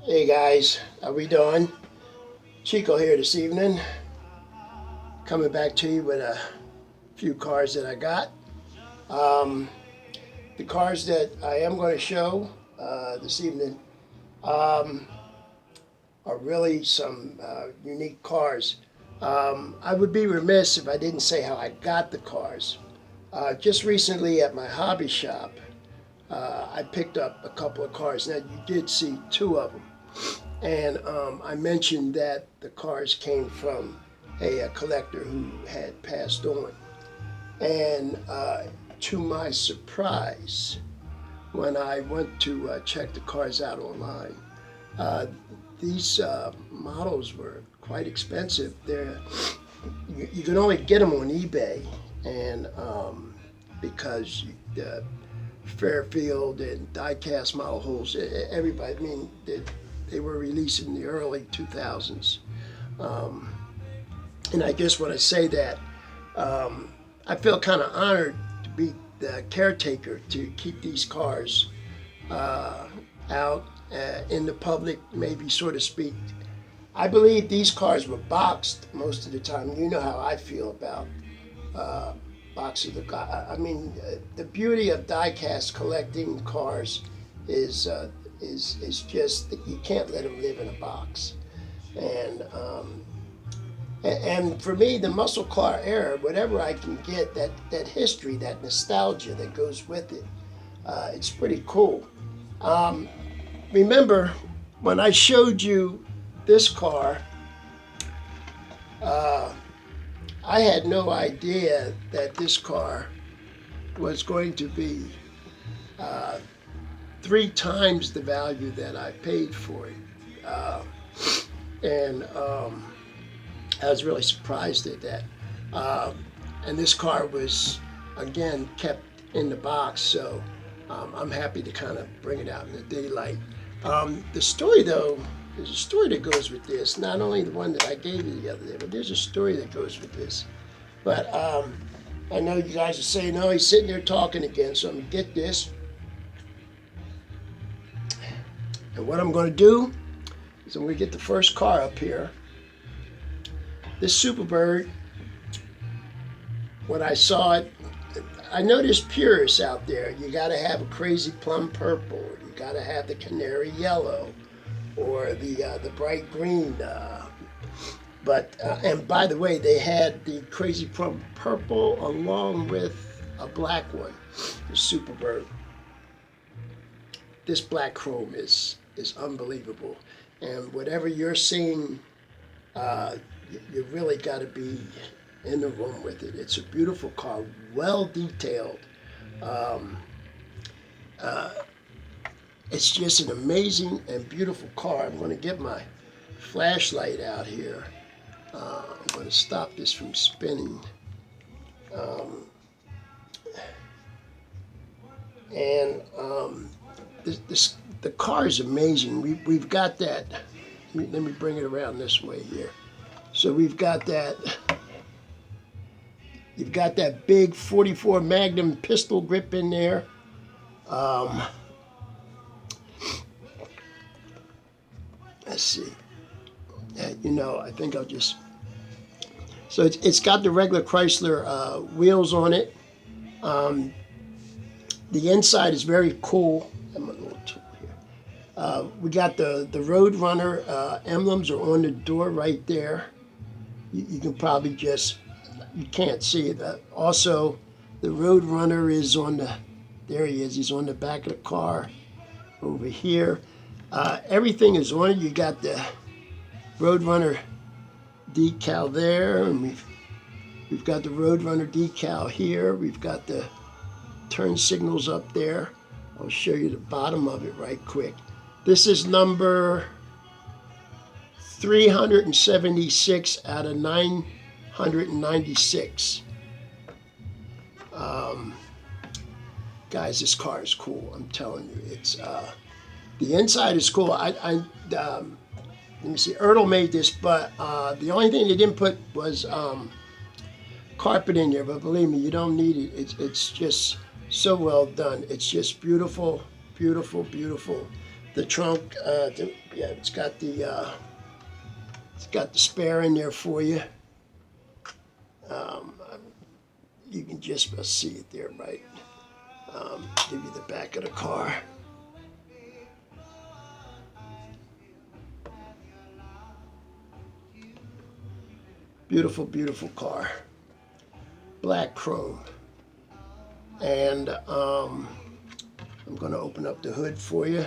Hey guys, how we doing? Chico here this evening, coming back to you with a few cars that I got. Um, the cars that I am going to show this evening um, are really some unique cars. I would be remiss if I didn't say how I got the cars. Just recently at my hobby shop, I picked up a couple of cars. Now, you did see two of them. And I mentioned that the cars came from a collector who had passed on. And to my surprise, when I went to check the cars out online, uh, these models were quite expensive. You can only get them on eBay, and because the Fairfield and diecast model holes, everybody, I mean, they were released in the early 2000s. Um, and I just want to say that I feel kind of honored to be the caretaker to keep these cars out in the public, maybe, so to speak. I believe these cars were boxed most of the time. You know how I feel about boxes of cars. I mean, the beauty of diecast collecting cars is just that you can't let them live in a box. And for me, the muscle car era, whatever I can get, that history, that nostalgia that goes with it, it's pretty cool. Remember, when I showed you this car, I had no idea that this car was going to be 3 times the value that I paid for it. And I was really surprised at that. And this car was, again, kept in the box, so I'm happy to kind of bring it out in the daylight. The story, though, there's a story that goes with this. Not only the one that I gave you the other day, but there's a story that goes with this. But I know you guys are saying, "Oh, he's sitting there talking again," so I'm going to get this. And what I'm going to do is I'm going to get the first car up here. This Superbird, when I saw it, I know there's purists out there. You got to have a crazy plum purple. You got to have the canary yellow, or the bright green. And by the way, they had the crazy plum purple along with a black one, the Superbird. This black chrome is unbelievable, and whatever you're seeing, you really got to be in the room with it. It's a beautiful car, well detailed. It's just an amazing and beautiful car. I'm going to get my flashlight out here. I'm going to stop this from spinning. The car is amazing. We've got that. Let me bring it around this way here. So we've got that. You've got that big 44 Magnum pistol grip in there. Let's see. I think I'll just. So it's got the regular Chrysler wheels on it. The inside is very cool. I'm a little tool here. We got the Roadrunner emblems are on the door right there. You can probably you can't see it. Also, the Roadrunner is on there he is. He's on the back of the car over here. Everything is on it. You got the Roadrunner decal there, and we've got the Roadrunner decal here. We've got the turn signals up there. I'll show you the bottom of it right quick. This is number 376 out of 996. Guys, this car is cool. I'm telling you, it's the inside is cool. Let me see. Ertl made this, but the only thing they didn't put was carpet in there. But believe me, you don't need it. It's just so well done. It's just beautiful, beautiful, beautiful. the trunk. Yeah, it's got the spare in there for you. You can just about see it there, right? Give you the back of the car. Beautiful, beautiful car. Black chrome. And I'm going to open up the hood for you.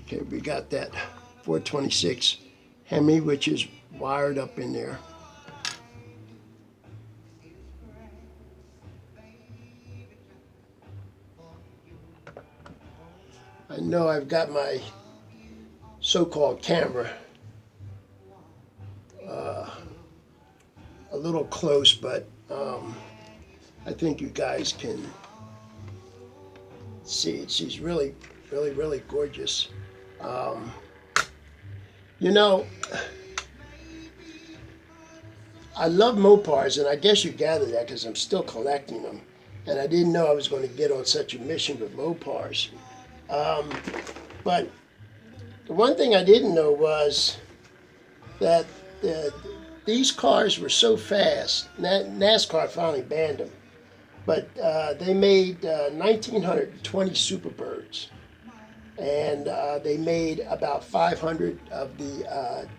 Okay, we got that 426 Hemi, which is wired up in there. I know I've got my so-called camera a little close, but I think you guys can see it. She's really, really, really gorgeous. You know, I love Mopars, and I guess you gathered that because I'm still collecting them. And I didn't know I was going to get on such a mission with Mopars. But the one thing I didn't know was that these cars were so fast. NASCAR finally banned them. But they made 1,920 Superbirds. And they made about 500 of the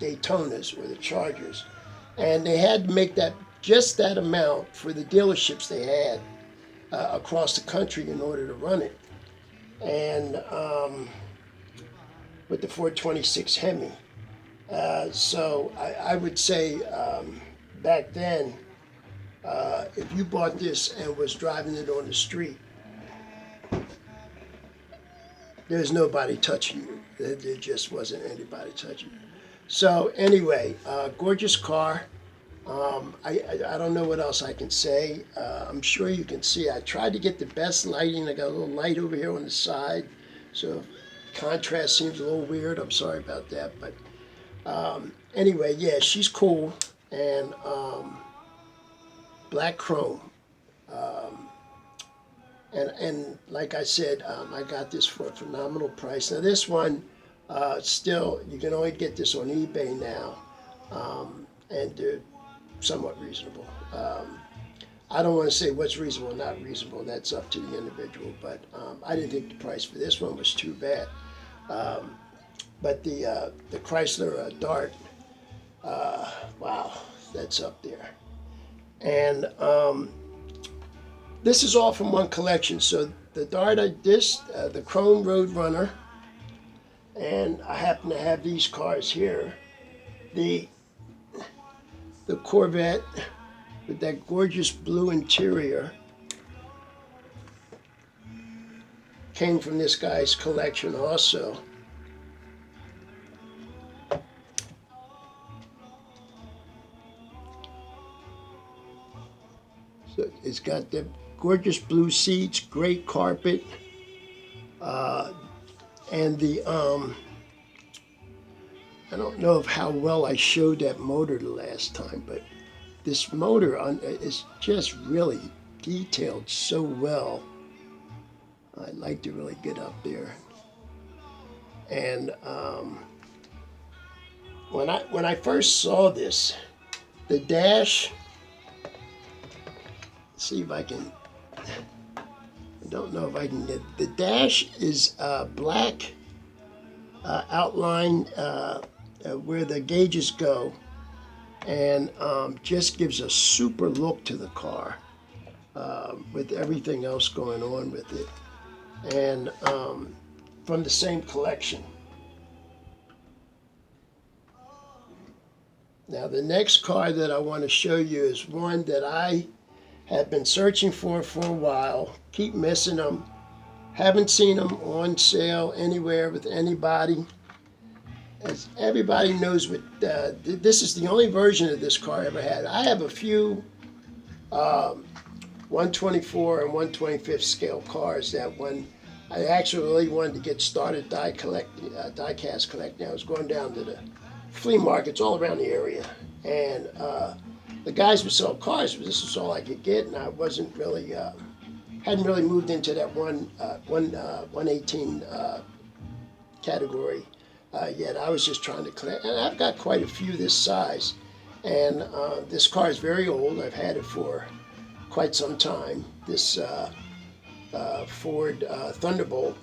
Daytonas or the Chargers. And they had to make that just that amount for the dealerships they had across the country in order to run it. And with the 426 Hemi. So I would say back then, if you bought this and was driving it on the street, there's nobody touching you. There just wasn't anybody touching you. So anyway, gorgeous car. I don't know what else I can say. I'm sure you can see. I tried to get the best lighting. I got a little light over here on the side. So contrast seems a little weird. I'm sorry about that. But anyway, yeah, she's cool. And black chrome. And like I said, I got this for a phenomenal price. Now this one, still, you can only get this on eBay now, and they're somewhat reasonable. I don't want to say what's reasonable or not reasonable. That's up to the individual, but I didn't think the price for this one was too bad. But the Chrysler Dart, wow, that's up there. And this is all from one collection. So the Dart, the Chrome Roadrunner, and I happen to have these cars here. The Corvette with that gorgeous blue interior came from this guy's collection also. So it's got the gorgeous blue seats, great carpet, and the I don't know how well I showed that motor the last time, but this motor is just really detailed so well. I'd like to really get up there. And when I first saw this, the dash, see if I can, I don't know if I can get, the dash is black outline where the gauges go, and just gives a super look to the car with everything else going on with it. And from the same collection. Now the next car that I want to show you is one that I have been searching for a while, keep missing them, haven't seen them on sale anywhere with anybody. As everybody knows, this is the only version of this car I ever had. I have a few 124 and 125th scale cars that when I actually really wanted to get started die cast collecting, I was going down to the flea markets all around the area, and the guys would sell cars, but this was all I could get, and I wasn't really hadn't really moved into that 118 category yet. I was just trying to collect, and I've got quite a few this size. And this car is very old. I've had it for quite some time. This Ford Thunderbolt.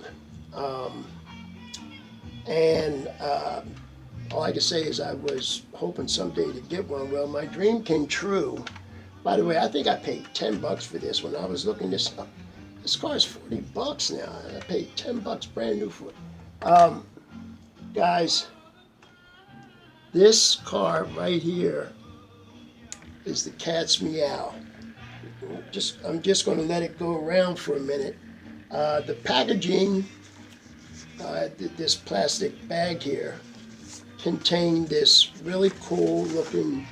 And all I can say is I was hoping someday to get one. Well, my dream came true. By the way, I think I paid $10 for this. When I was looking this up, this car is $40 now. I paid $10 brand new for it. Guys, this car right here is the cat's meow. I'm just going to let it go around for a minute. The packaging, this plastic bag here, contained this really cool looking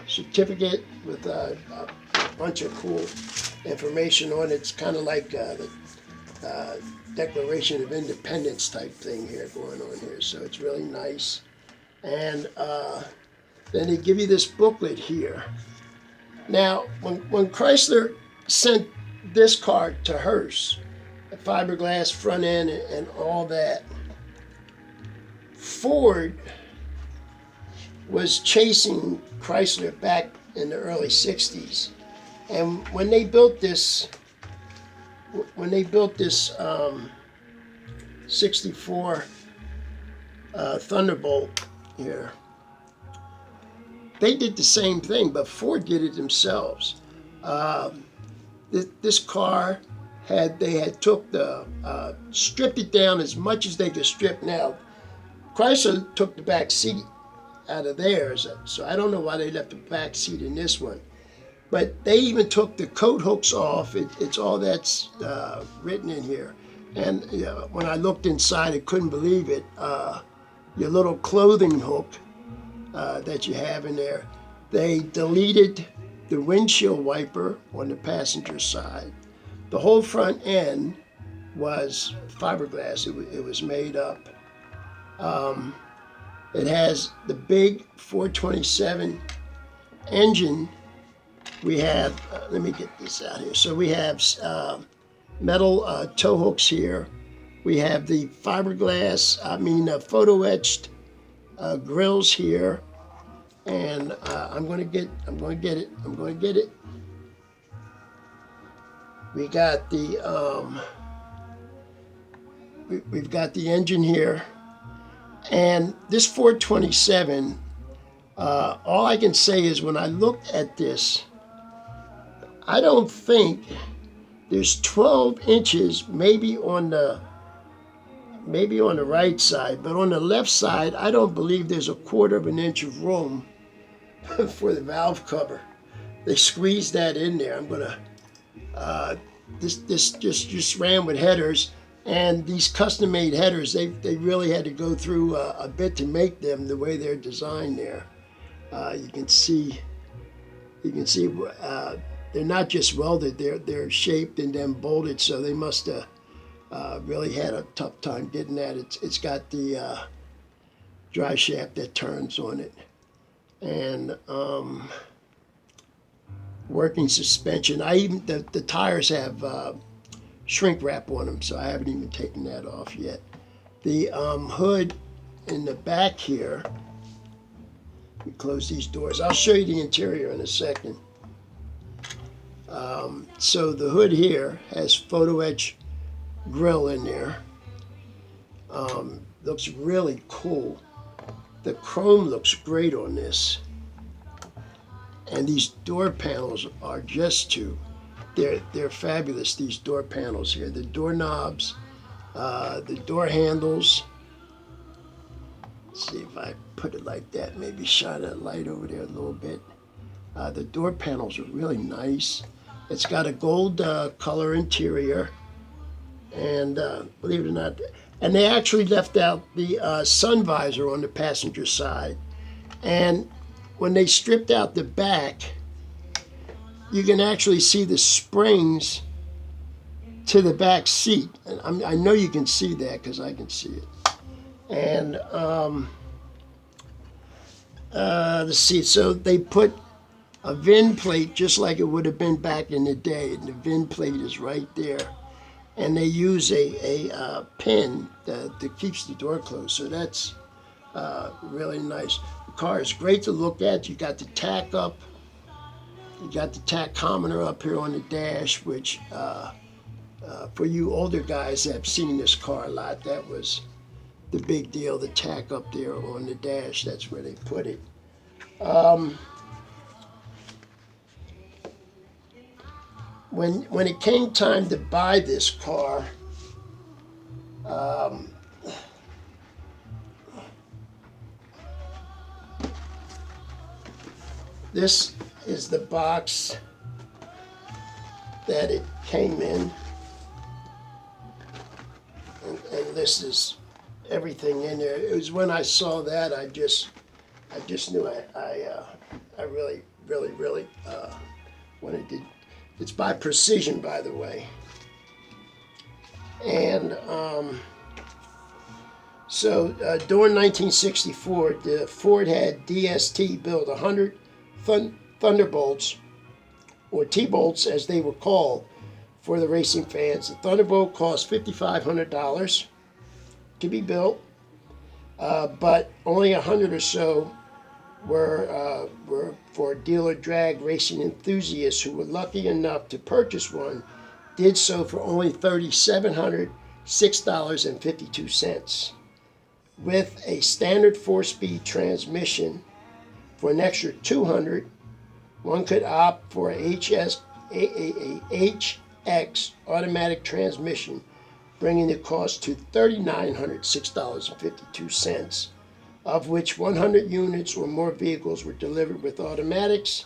certificate with a bunch of cool information on it. It's kind of like the Declaration of Independence type thing here going on here. So it's really nice. And then they give you this booklet here. Now, when Chrysler sent this car to Hearst, the fiberglass front end and all that, Ford was chasing Chrysler back in the early 60s. And when they built this 64 Thunderbolt here, they did the same thing, but Ford did it themselves. This car they had took the stripped it down as much as they could strip. Now, Chrysler took the back seat out of theirs, so I don't know why they left the back seat in this one. But they even took the coat hooks off. It's all that's written in here. And when I looked inside, I couldn't believe it. Your little clothing hook that you have in there. They deleted the windshield wiper on the passenger side. The whole front end was fiberglass. It was made up. It has the big 427 engine. We have, let me get this out here. So we have metal tow hooks here. We have the fiberglass, photo etched grills here. And I'm going to get it. We got the, we've got the engine here. And this 427, all I can say is when I looked at this, I don't think there's 12 inches maybe on the right side, but on the left side, I don't believe there's a 1/4 inch of room for the valve cover. They squeezed that in there. I'm gonna this just ran with headers, and these custom-made headers, they really had to go through a bit to make them the way they're designed there. You can see they're not just welded, they're shaped and then bolted, so they must have really had a tough time getting that. It's got the drive shaft that turns on it, and working suspension. The tires have shrink wrap on them, so I haven't even taken that off yet. The hood in the back here. We close these doors. I'll show you the interior in a second. So the hood here has photo etch grill in there. Looks really cool. The chrome looks great on this. And these door panels are they're fabulous, these door panels here. The door knobs, the door handles. Let's see if I put it like that, maybe shine that light over there a little bit. The door panels are really nice. It's got a gold color interior, and believe it or not, and they actually left out the sun visor on the passenger side. And when they stripped out the back, you can actually see the springs to the back seat. And I know you can see that because I can see it. And let's see. So they put a VIN plate just like it would have been back in the day, and the VIN plate is right there. And they use a pin that keeps the door closed. So that's really nice. The car is great to look at. You got the tack up. You got the tachometer up here on the dash, which for you older guys that have seen this car a lot, that was the big deal. The tack up there on the dash, that's where they put it. When it came time to buy this car, this is the box that it came in, and this is everything in there. It was when I saw that I just knew I really wanted to. It's by Precision, by the way. And during 1964, the Ford had DST build 100 Thunderbolts, or T-Bolts as they were called for the racing fans. The Thunderbolt cost $5,500 to be built, but only 100 or so were for dealer drag racing enthusiasts who were lucky enough to purchase one, did so for only $3,706.52. With a standard 4-speed transmission for an extra $200, one could opt for a HX automatic transmission, bringing the cost to $3,906.52. Of which 100 units or more vehicles were delivered with automatics,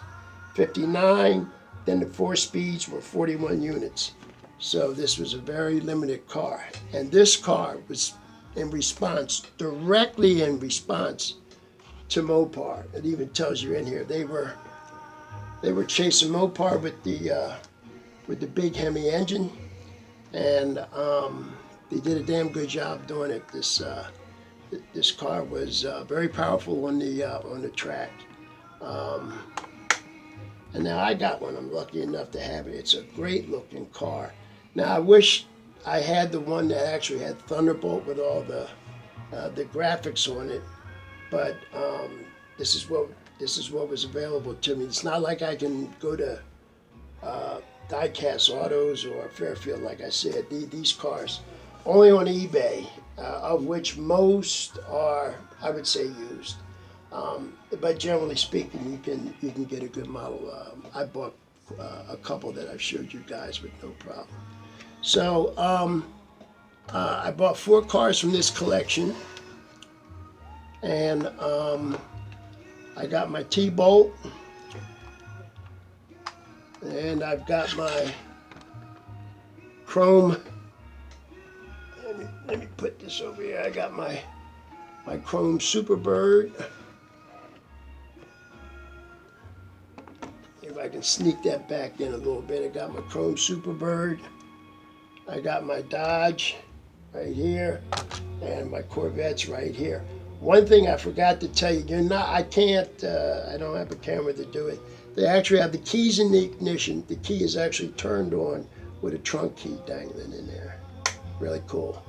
59, then the 4 speeds were 41 units. So this was a very limited car. And this car was directly in response to Mopar. It even tells you in here, they were chasing Mopar with the big Hemi engine, and they did a damn good job doing it. This car was very powerful on the track, and now I got one. I'm lucky enough to have it. It's a great looking car. Now I wish I had the one that actually had Thunderbolt with all the graphics on it, but this is what was available to me. It's not like I can go to Diecast Autos or Fairfield, like I said. These cars only on eBay, of which most are, I would say, used. But generally speaking, you can get a good model. I bought a couple that I've showed you guys with no problem. So I bought 4 cars from this collection, and I got my T-Bolt, and I've got my chrome. Let me put this over here. I got my chrome Superbird. If I can sneak that back in a little bit. I got my chrome Superbird. I got my Dodge right here, and my Corvette's right here. One thing I forgot to tell you, I don't have a camera to do it. They actually have the keys in the ignition. The key is actually turned on with a trunk key dangling in there. Really cool.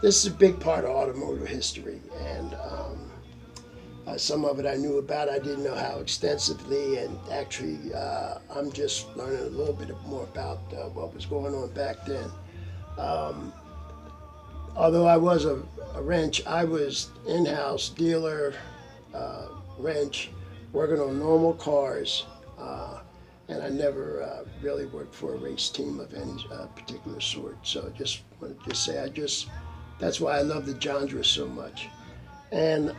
This is a big part of automotive history, and some of it I knew about. I didn't know how extensively, and actually I'm just learning a little bit more about what was going on back then. Although I was a wrench, I was in-house dealer wrench, working on normal cars, and I never really worked for a race team of any particular sort. So just wanted to say, that's why I love the genre so much. And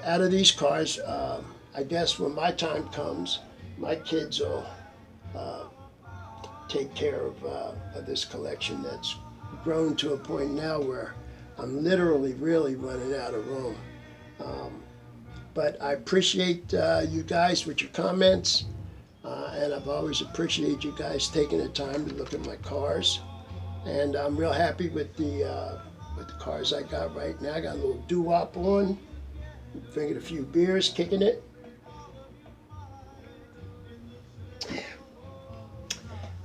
out of these cars, I guess when my time comes, my kids will take care of this collection that's grown to a point now where I'm literally really running out of room. But I appreciate you guys with your comments, and I've always appreciated you guys taking the time to look at my cars. And I'm real happy with the cars I got right now. I got a little doo-wop on, drinking a few beers, kicking it.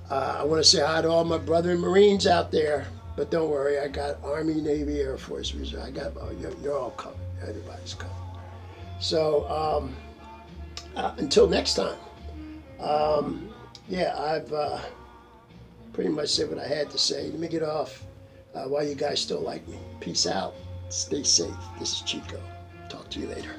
I want to say hi to all my brother and Marines out there, but don't worry, I got Army, Navy, Air Force, Reserve. I got, you're all covered. Everybody's covered. So until next time, yeah, I've pretty much said what I had to say. Let me get off while you guys still like me. Peace out. Stay safe. This is Chico. Talk to you later.